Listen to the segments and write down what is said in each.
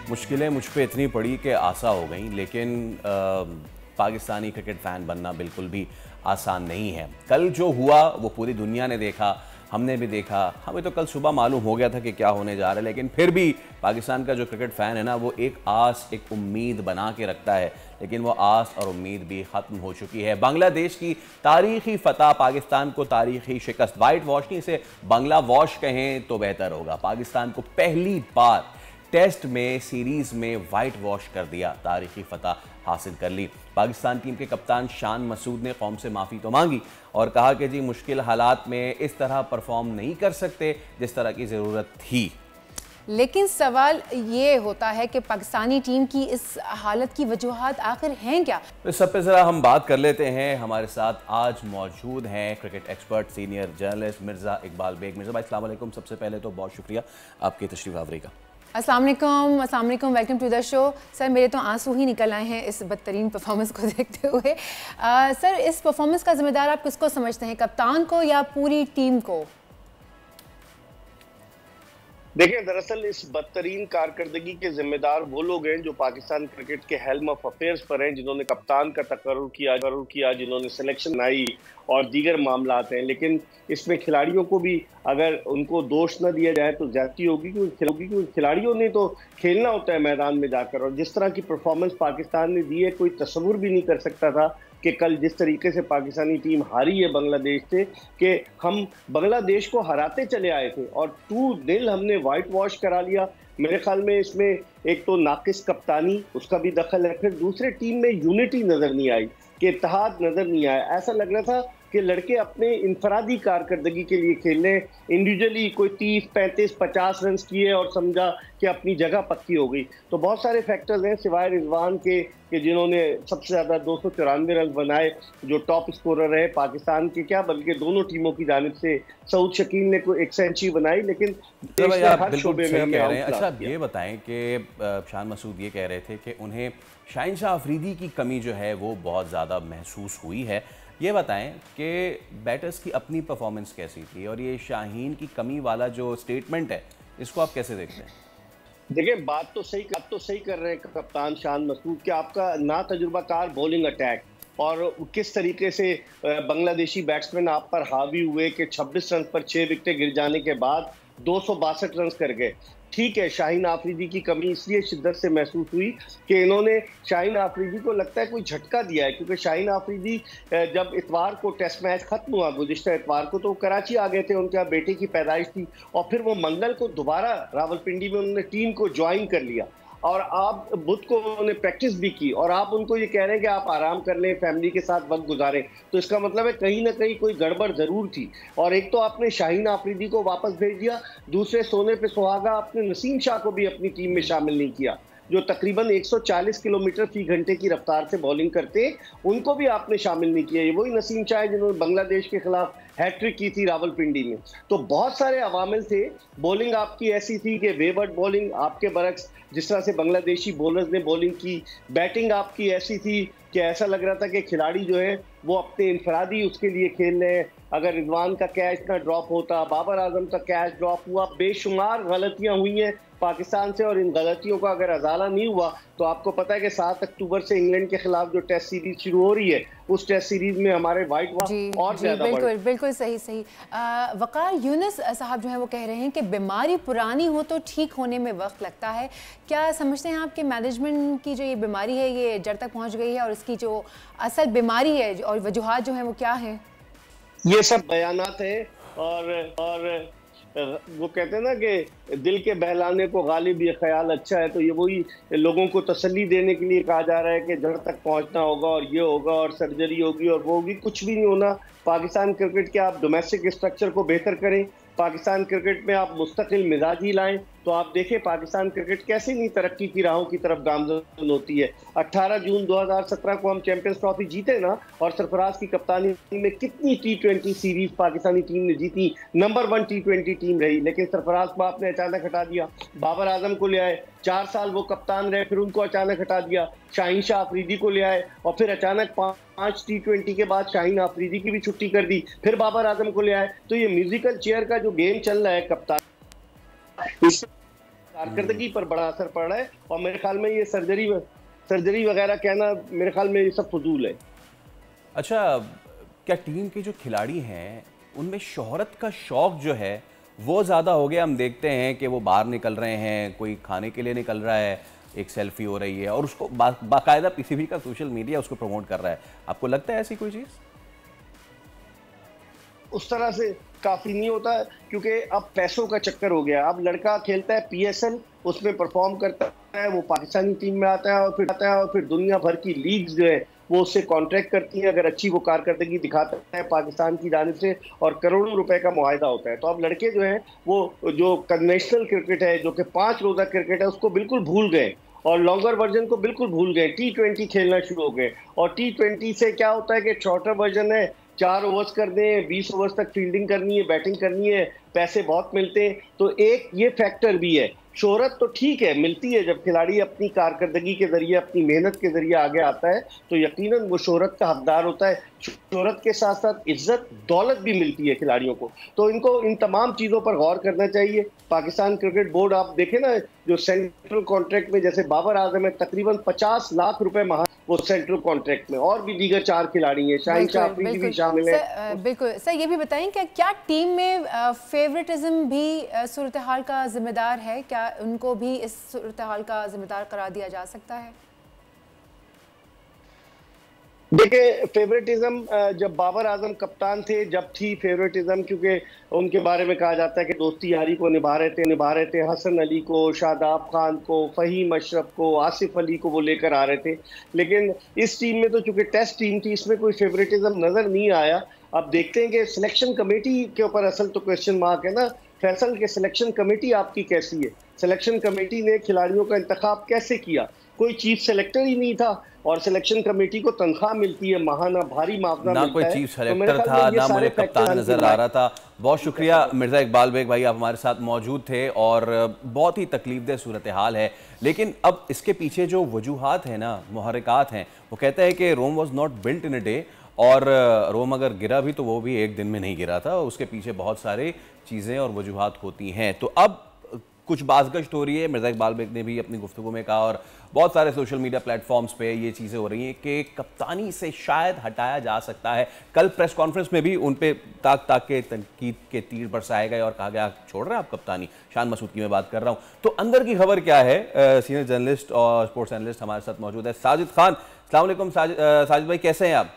मुश्किलें मुझ पे इतनी पड़ी कि आसा हो गई, लेकिन पाकिस्तानी क्रिकेट फ़ैन बनना बिल्कुल भी आसान नहीं है। कल जो हुआ वो पूरी दुनिया ने देखा, हमने भी देखा। हमें तो कल सुबह मालूम हो गया था कि क्या होने जा रहा है, लेकिन फिर भी पाकिस्तान का जो क्रिकेट फ़ैन है ना, वो एक आस, एक उम्मीद बना के रखता है, लेकिन वो आस और उम्मीद भी ख़त्म हो चुकी है। बांग्लादेश की तारीखी फ़तह, पाकिस्तान को तारीखी शिकस्त, वाइट वॉश नहीं, इसे बांग्ला वॉश कहें तो बेहतर होगा। पाकिस्तान को पहली बार टेस्ट में, सीरीज़ में वाइट वॉश कर दिया, तारीखी फतह हासिल कर ली। पाकिस्तान टीम के कप्तान शान मसूद ने कौम से माफ़ी तो मांगी और कहा कि जी मुश्किल हालात में इस तरह परफॉर्म नहीं कर सकते जिस तरह की ज़रूरत थी। लेकिन सवाल ये होता है कि पाकिस्तानी टीम की इस हालत की वजूहात आखिर हैं क्या? इस सब पे ज़रा हम बात कर लेते हैं। हमारे साथ आज मौजूद हैं cricket expert, senior journalist Mirza Iqbal Baig. Mirza भाई अस्सलाम वालेकुम। सबसे पहले तो बहुत शुक्रिया आपकी तशरीफ़ आवरी का। अस्सलाम वालेकुम, welcome to the show. Sir, मेरे तो आंसू ही निकल आए हैं इस बदतरीन परफॉर्मेंस को देखते हुए। सर, इस परफॉर्मेंस का जिम्मेदार आप किसको समझते हैं, कप्तान को या पूरी टीम को? देखिए, दरअसल इस बदतरीन कारकर्दगी के जिम्मेदार वो लोग हैं जो पाकिस्तान क्रिकेट के हेल्म ऑफ अफेयर्स पर हैं, जिन्होंने कप्तान का तकर्रुर किया, जिन्होंने सिलेक्शन बनाई और दीगर मामलात हैं। लेकिन इसमें खिलाड़ियों को भी अगर उनको दोष न दिया जाए तो ज्यादती होगी, क्योंकि खिलाड़ियों ने तो खेलना होता है मैदान में जाकर। और जिस तरह की परफॉर्मेंस पाकिस्तान ने दी है, कोई तस्वुर भी नहीं कर सकता था कि कल जिस तरीके से पाकिस्तानी टीम हारी है बांग्लादेश से, कि हम बांग्लादेश को हराते चले आए थे और 2-0 हमने वाइट वॉश करा लिया। मेरे ख्याल में इसमें एक तो नाकिस कप्तानी, उसका भी दखल है, फिर दूसरे टीम में यूनिटी नजर नहीं आई, कि इत्तेहाद नजर नहीं आया। ऐसा लग रहा था कि लड़के अपने इनफरादी कारकर्दगी के लिए खेल रहे हैं। इंडिविजुअली कोई 30, 35, 50 रन किए और समझा कि अपनी जगह पक्की हो गई। तो बहुत सारे फैक्टर्स हैं सिवाय रिजवान के कि जिन्होंने सबसे ज़्यादा 294 रन बनाए, जो टॉप स्कोरर रहे पाकिस्तान के, क्या बल्कि दोनों टीमों की जानिब से। सऊद शकील ने कोई 1 सेंचुरी बनाई, लेकिन हर शोबे में हमें अच्छा ये बताएं कि शान मसूद ये कह रहे थे कि उन्हें शाहीन शाह अफरीदी की कमी जो है वो बहुत ज़्यादा महसूस हुई है। ये बताएं कि बैटर्स की अपनी परफॉर्मेंस कैसी थी और ये शाहीन की कमी वाला जो स्टेटमेंट है, इसको आप कैसे देखते हैं? देखिए, बात तो सही कर रहे हैं कप्तान शान मसूद कि आपका ना तजुर्बाकार बॉलिंग अटैक और किस तरीके से बांग्लादेशी बैट्समैन आप पर हावी हुए कि 26 रन पर 6 विकेटें गिर जाने के बाद 262 रन कर गए। ठीक है, शाहीन आफरीदी की कमी इसलिए शिद्दत से महसूस हुई कि इन्होंने शाहीन आफरीदी को लगता है कोई झटका दिया है, क्योंकि शाहीन आफरीदी जब इतवार को टेस्ट मैच खत्म हुआ गुज़िश्ता इतवार को, तो वो कराची आ गए थे, उनके यहाँ बेटे की पैदाइश थी, और फिर वो मंगल को दोबारा रावलपिंडी में उन्होंने टीम को ज्वाइन कर लिया और आप बुध को उन्होंने प्रैक्टिस भी की, और आप उनको ये कह रहे हैं कि आप आराम कर लें, फैमिली के साथ वक्त गुजारें। तो इसका मतलब है कहीं ना कहीं कोई गड़बड़ जरूर थी। और एक तो आपने शाहीन आफरीदी को वापस भेज दिया, दूसरे सोने पे सुहागा आपने नसीम शाह को भी अपनी टीम में शामिल नहीं किया, जो तकरीबन 140 किलोमीटर फी घंटे की रफ्तार से बॉलिंग करते, उनको भी आपने शामिल नहीं किया। ये वही नसीम शाह है जिन्होंने बांग्लादेश के खिलाफ हैट्रिक की थी रावलपिंडी में। तो बहुत सारे अवामिल थे। बॉलिंग आपकी ऐसी थी कि वेवर्ड बॉलिंग, आपके बरक्स जिस तरह से बांग्लादेशी बॉलर्स ने बॉलिंग की। बैटिंग आपकी ऐसी थी कि ऐसा लग रहा था कि खिलाड़ी जो है वो अपने इनफरादी उसके लिए खेल रहे हैं। अगर रिजवान का कैच ना ड्रॉप होता, बाबर आजम का कैच ड्रॉप हुआ, बेशुमार गलतियां हुई हैं पाकिस्तान से, और इन गलतियों का अगर अजाला नहीं हुआ तो आपको पता है कि 7 अक्टूबर से इंग्लैंड के खिलाफ जो टेस्ट सीरीज शुरू हो रही है, उस टेस्ट सीरीज में हमारे वाइट वॉश और ज्यादा बिल्कुल सही। वकार यूनुस साहब जो है वो कह रहे हैं कि बीमारी पुरानी हो तो ठीक होने में वक्त लगता है। क्या समझते हैं आप कि मैनेजमेंट की जो ये बीमारी है ये जड़ तक पहुंच गई है, और इसकी जो असल बीमारी है और वजूहात जो है वो क्या है? ये सब बयानात हैं और वो कहते हैं ना कि दिल के बहलाने को गालिब ये ख्याल अच्छा है। तो ये वही लोगों को तसल्ली देने के लिए कहा जा रहा है कि जड़ तक पहुंचना होगा और ये होगा और सर्जरी होगी और वो होगी। कुछ भी नहीं होना। पाकिस्तान क्रिकेट के आप डोमेस्टिक स्ट्रक्चर को बेहतर करें, पाकिस्तान क्रिकेट में आप मुस्तकिल मिजाजी लाएं, तो आप देखें पाकिस्तान क्रिकेट कैसे नहीं तरक्की की राहों की तरफ गामजन होती है। 18 जून 2017 को हम चैंपियंस ट्रॉफी जीते ना, और सरफराज की कप्तानी में कितनी T20 सीरीज पाकिस्तानी टीम ने जीती, नंबर 1 T20 टीम रही। लेकिन सरफराज को आपने अचानक हटा दिया। बाबर आजम को ले आए, 4 साल वो कप्तान रहे, फिर उनको अचानक हटा दिया। शाहीन शाह अफरीदी को ले आए और फिर अचानक 5 T20 के बाद शाहीन अफरीदी की भी छुट्टी कर दी, फिर बाबर आजम को ले आए। तो ये म्यूजिकल चेयर का जो गेम चल रहा है कप्तान, कारकर्दगी पर बड़ा असर पड़ रहा है। और मेरे ख्याल में ये सर्जरी वगैरह कहना मेरे ख्याल में ये सब फजूल है। अच्छा, क्या टीम के जो खिलाड़ी हैं उनमें शोहरत का शौक जो है वो ज़्यादा हो गया? हम देखते हैं कि वो बाहर निकल रहे हैं, कोई खाने के लिए निकल रहा है, एक सेल्फी हो रही है और उसको बाकायदा पीसीबी का सोशल मीडिया उसको प्रमोट कर रहा है। आपको लगता है ऐसी कोई चीज़? उस तरह से काफी नहीं होता, क्योंकि अब पैसों का चक्कर हो गया। अब लड़का खेलता है PSL, उसमें परफॉर्म करता है, वो पाकिस्तानी टीम में आता है और फिर दुनिया भर की लीग्स जो है वो उससे कॉन्ट्रैक्ट करती है अगर अच्छी वो कारकर्दगी दिखाता है पाकिस्तान की जानिब से, और करोड़ों रुपए का मुआहिदा होता है। तो अब लड़के जो हैं वो जो कन्वेंशनल क्रिकेट है, जो कि 5 रोजा क्रिकेट है, उसको बिल्कुल भूल गए और लॉन्गर वर्जन को बिल्कुल भूल गए। T20 खेलना शुरू हो गए और T20 से क्या होता है कि शॉर्टर वर्जन है, 4 ओवर्स कर दें, 20 ओवर्स तक फील्डिंग करनी है, बैटिंग करनी है, पैसे बहुत मिलते हैं। तो एक ये फैक्टर भी है। शोहरत तो ठीक है, मिलती है, जब खिलाड़ी अपनी कारकर्दगी के जरिए, अपनी मेहनत के जरिए आगे आता है तो यकीनन वो शोहरत का हकदार होता है। शोहरत के साथ साथ इज्जत, दौलत भी मिलती है खिलाड़ियों को। तो इनको इन तमाम चीज़ों पर गौर करना चाहिए। पाकिस्तान क्रिकेट बोर्ड आप देखें ना, जो सेंट्रल कॉन्ट्रैक्ट में जैसे बाबर आजम है, तकरीबन 50 लाख रुपए माह वो सेंट्रल कॉन्ट्रैक्ट में, और भी दीगर 4 खिलाड़ी हैं, शाहीन शाह अफरीदी भी शामिल है। बिल्कुल सर, ये भी बताएं क्या टीम में फेवरेटिज्म भी सूरत हाल का जिम्मेदार है? क्या उनको भी इस सूरत हाल का जिम्मेदार करार दिया जा सकता है? देखिए, फेवरेटिज्म जब बाबर आजम कप्तान थे जब थी फेवरेटिज्म, क्योंकि उनके बारे में कहा जाता है कि दोस्ती यारी को निभा रहे थे। हसन अली को, शादाब खान को, फहीम अशरफ को, आसिफ अली को वो लेकर आ रहे थे। लेकिन इस टीम में तो चूंकि टेस्ट टीम थी, इसमें कोई फेवरेटिज्म नजर नहीं आया। अब देखते हैं कि सिलेक्शन कमेटी के ऊपर असल तो क्वेश्चन मार्क है ना। फैसल के सिलेक्शन कमेटी आपकी कैसी है? सिलेक्शन कमेटी ने खिलाड़ियों का इंतखाब कैसे किया? कोई चीफ सेलेक्टर ही नहीं था और सिलेक्शन कमेटी को तनख्वाह मिलती है माहाना, भारी मुआवजा मिलता है। ना कोई चीफ सेलेक्टर था, ना मुझे कप्तान नजर आ रहा था। बहुत शुक्रिया मिर्जा इकबाल बेग भाई, आप हमारे साथ मौजूद थे और बहुत ही तकलीफदेह सूरत हाल है। लेकिन अब इसके पीछे जो वजूहात हैं ना, मुहर्रिकात हैं, वो कहता है कि Rome was not built in a day, और रोम अगर गिरा भी तो वो भी एक दिन में नहीं गिरा था, उसके पीछे बहुत सारी चीज़ें और वजूहात होती हैं। तो अब कुछ बाज़गश्त हो रही है, मिर्ज़ा इकबाल बेग ने भी अपनी गुफ्तगू में कहा और बहुत सारे सोशल मीडिया प्लेटफॉर्म्स पे ये चीज़ें हो रही हैं कि कप्तानी से शायद हटाया जा सकता है। कल प्रेस कॉन्फ्रेंस में भी उन पे ताक के तनकीद के तीर बरसाए गए और कहा गया छोड़ रहे हैं आप कप्तानी। शान मसूद की मैं बात कर रहा हूँ। तो अंदर की खबर क्या है, सीनियर जर्नलिस्ट और स्पोर्ट्स एनालिस्ट हमारे साथ मौजूद है साजिद खान। अस्सलाम वालेकुम साजिद भाई, कैसे हैं आप?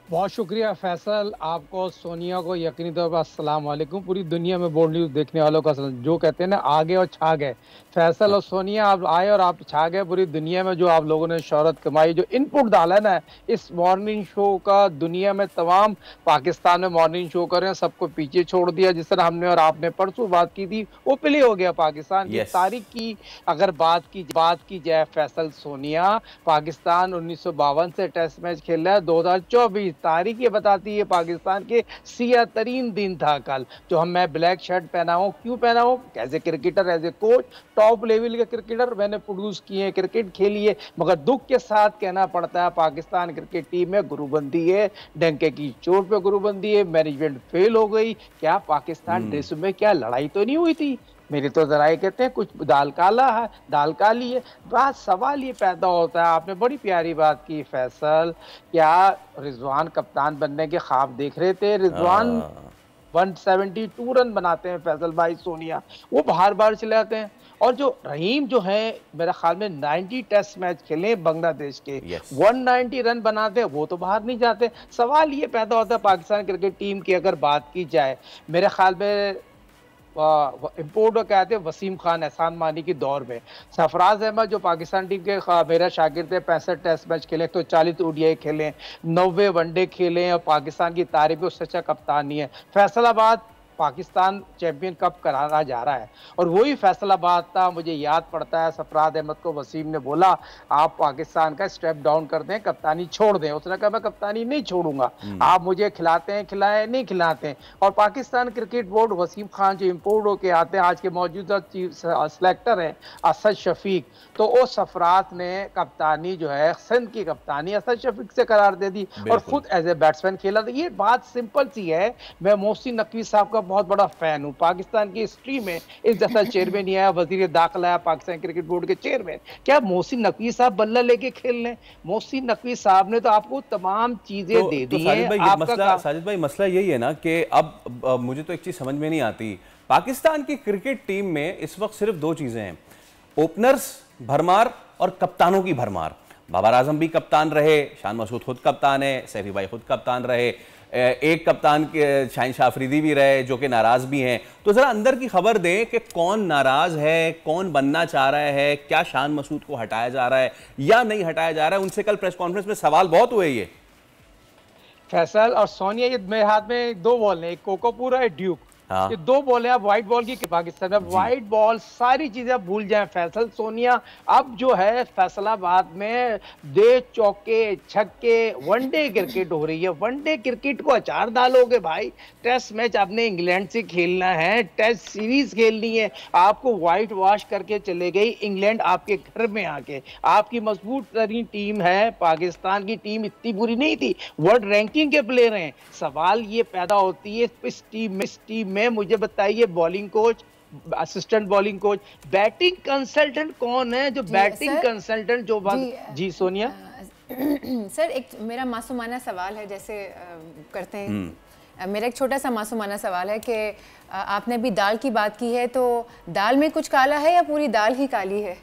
बहुत शुक्रिया फैसल, आपको, सोनिया को यकीनी तौर पर अस्सलाम वालेकुम। पूरी दुनिया में बोल्ड न्यूज़ देखने वालों का जो कहते हैं ना, आगे और छा गए। फैसल और सोनिया, आप आए और आप छा गए पूरी दुनिया में। जो आप लोगों ने शोहरत कमाई, जो इनपुट डाला ना इस मॉर्निंग शो का, दुनिया में तमाम पाकिस्तान में मॉर्निंग शो कर रहे हैं, सबको पीछे छोड़ दिया। जिस तरह हमने और आपने परसों बात की थी, वो प्ले हो गया पाकिस्तान की तारीख की। अगर बात की जाए फैसल, सोनिया, पाकिस्तान 1952 से टेस्ट मैच खेल रहा है। 2024 तारीख ये बताती है पाकिस्तान के सियाह तरीन दिन था कल। जो मैं ब्लैक शर्ट पहना हूँ, क्यों पहना हूँ? As a cricketer, as a coach, top level के क्रिकेटर मैंने प्रोड्यूस किए हैं, क्रिकेट खेली है। मगर दुख के साथ कहना पड़ता है, पाकिस्तान क्रिकेट टीम में गुरुबंदी है, डंके की चोट पे गुरुबंदी है, मैनेजमेंट फेल हो गई। क्या पाकिस्तान ड्रेस में क्या लड़ाई तो नहीं हुई थी? मेरी तो जरा कहते हैं कुछ दाल काला है, दाल काली है। बात सवाल ये पैदा होता है, आपने बड़ी प्यारी बात की फैसल, क्या रिजवान कप्तान बनने के ख्वाब देख रहे थे? रिजवान 172 रन बनाते हैं फैसल भाई, सोनिया वो बाहर चले जाते हैं। और जो रहीम जो है, मेरा ख्याल में 90 टेस्ट मैच खेले बांग्लादेश के, 190 रन बनाते हैं, वो तो बाहर नहीं जाते। सवाल ये पैदा होता है पाकिस्तान क्रिकेट टीम की अगर बात की जाए, मेरे ख्याल में इम्पोर्ट कहते हैं वसीम खान, एहसान मानी की दौर में। सरफराज अहमद जो पाकिस्तान टीम के मेरा शागिर्द है, 65 टेस्ट मैच खेले, तो 40 ODI खेले, 90 वनडे खेले और पाकिस्तान की तारीफ में उससे अच्छा कप्तान नहीं है। फैसलाबाद पाकिस्तान चैंपियन कप कराना जा रहा है और वही फैसलाबाद था। मुझे याद पड़ता है सरफराज अहमद को वसीम ने बोला आप पाकिस्तान का स्टेप डाउन कर दें, कप्तानी छोड़ दें। उसने कहा मैं कप्तानी नहीं छोड़ूंगा, आप मुझे खिलाते हैं, खिलाए नहीं खिलाते हैं। और पाकिस्तान क्रिकेट बोर्ड, वसीम खान जो इम्पोर्ट होके आते हैं, आज के मौजूदा चीफ सेलेक्टर हैं असद शफीक, तो उस सरफराज ने कप्तानी जो है, सिंध की कप्तानी असद शफीक से करार दे दी और खुद एज ए बैट्समैन खेला। तो ये बात सिंपल सी है। मैं मोहसिन नकवी साहब का बहुत बड़ा फैन हूँ। पाकिस्तान की हिस्ट्री में इस जैसा चेयरमैन नहीं आया, वजीर दाखिला आया पाकिस्तान क्रिकेट बोर्ड के चेयरमैन। क्या मोहसिन नकवी साहब बल्ला लेके खेल रहे हैं? मोहसिन नकवी साहब ने तो आपको तमाम चीजें दे दी हैं। साजिद भाई मसला यही है ना कि अब मुझे तो एक चीज समझ में नहीं आती, पाकिस्तान की क्रिकेट टीम में इस वक्त सिर्फ दो चीजें हैं, ओपनर्स भरमार और कप्तानों की भरमार। बाबर आजम भी कप्तान रहे, शान मसूद खुद कप्तान है, सैफी भाई खुद कप्तान रहे, एक कप्तान के शाहीन शाह अफरीदी भी रहे जो कि नाराज भी हैं। तो जरा अंदर की खबर दें कि कौन नाराज है, कौन बनना चाह रहा है, क्या शान मसूद को हटाया जा रहा है या नहीं हटाया जा रहा है? उनसे कल प्रेस कॉन्फ्रेंस में सवाल बहुत हुए। ये फैसल और सोनिया, ये मेरे हाथ में दो बॉल है, एक कोकोपुर है, ड्यूक। हाँ। ये दो बॉल है, आप व्हाइट बॉल की पाकिस्तान में व्हाइट बॉल सारी चीजें आप भूल जाएं फैसल। सोनिया अब जो है फैसलाबाद में दे चौके छक्के वनडे क्रिकेट हो रही है। वनडे क्रिकेट को अचार डालोगे भाई। टेस्ट मैच आपने इंग्लैंड से खेलना है, टेस्ट सीरीज खेलनी है, आपको व्हाइट वॉश करके चले गई इंग्लैंड आपके घर में आके। आपकी मजबूत तरीन टीम है, पाकिस्तान की टीम इतनी बुरी नहीं थी, वर्ल्ड रैंकिंग के प्लेयर हैं। सवाल ये पैदा होती है इस टीम में मुझे बताइए bowling coach, assistant bowling coach, batting consultant कौन है? जो बैटिंग कंसल्टेंट जो बात जी सोनिया सर, एक मेरा मासूमाना सवाल है, जैसे करते हैं, मेरा एक छोटा सा मासूमाना सवाल है कि आपने अभी दाल की बात की है, तो दाल में कुछ काला है या पूरी दाल ही काली है?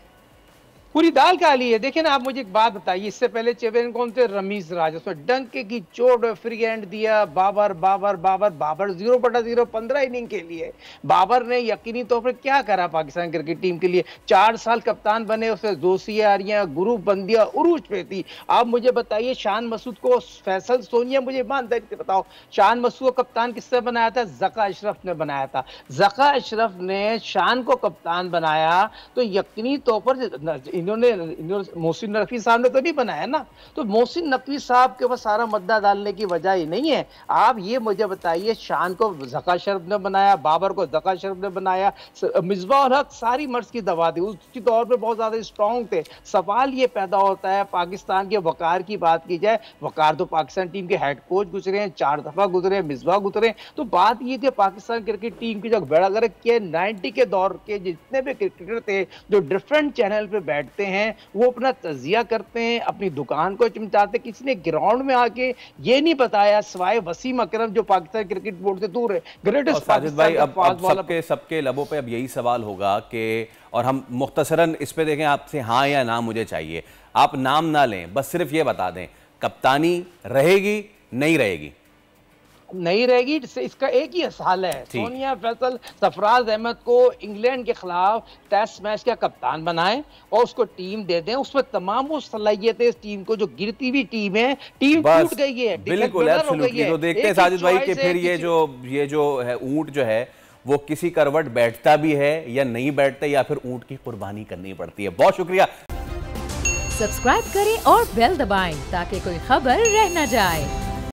पूरी दाल काली है। देखिए ना, आप मुझे एक बात बताइए, इससे पहले चेयरमैन कौन थे? रमीज राज। उसमें डंके की चोट, फ्री हैंड दिया, बाबर 0/0 15 इनिंग के लिए। बाबर ने यकीनी तौर पर क्या करा पाकिस्तान क्रिकेट टीम के लिए? 4 साल कप्तान बने, उसमें जोशिया आ रही, गुरु बंदिया उरूज पे थी। आप मुझे बताइए शान मसूद को, फैसल सोनिया मुझे ईमानदारी से बताओ, शान मसूद को कप्तान किसने बनाया था? जका अशरफ ने बनाया था। जका अशरफ ने शान को कप्तान बनाया तो यकीनी तौर पर इन्होंने मोहसिन नकवी साहब ने तो नहीं बनाया ना। तो मोहसिन नकवी साहब के ऊपर सारा मद्दा डालने की वजह ही नहीं है। आप ये मुझे बताइए, शान को जका शरफ ने बनाया, बाबर को जका शरफ ने बनाया, मिसबाह उल हक सारी मर्ज की दवा दी, उसकी दौर पे बहुत ज्यादा स्ट्रॉन्ग थे। सवाल ये पैदा होता है, पाकिस्तान के वकार की बात की जाए, वकार तो पाकिस्तान टीम के हेड कोच गुजरे हैं, 4 दफा गुजरे, मिसबाह गुजरे। तो बात ये कि पाकिस्तान क्रिकेट टीम की जो बेड़ागर्क के 90 के दौर के जितने भी क्रिकेटर थे जो डिफरेंट चैनल पे बैठते हैं, वो अपना तजिया करते हैं, अपनी दुकान को चमचाते। किसी ने ग्राउंड में आके ये नहीं बताया, सिवाय वसीम अकरम जो पाकिस्तान क्रिकेट बोर्ड से दूर है, ग्रेटेस्ट साजिद भाई, अब सबके लबों पे अब यही सवाल होगा कि, और हम मुख्तसरन इस पे देखें, आपसे हाँ या ना मुझे चाहिए, आप नाम ना लें, बस सिर्फ ये बता दें, कप्तानी रहेगी नहीं रहेगी? नहीं रहेगी। इसका एक ही हल है, सोनिया फैसल सरफराज अहमद को इंग्लैंड के खिलाफ टेस्ट मैच का कप्तान बनाएं और उसको टीम दे दें। उसमें तमाम वो सलाहियतें इस टीम को, जो गिरती हुई टीम है, टीम टूट गई है, बिल्कुल एब्सोल्युटली। तो देखते हैं साजिद भाई कि फिर ये जो है ऊंट जो है वो किसी करवट बैठता भी है या नहीं बैठता, या फिर ऊंट की कुर्बानी करनी पड़ती है। बहुत शुक्रिया। सब्सक्राइब करें और बेल दबाएं ताकि कोई खबर रह न जाए।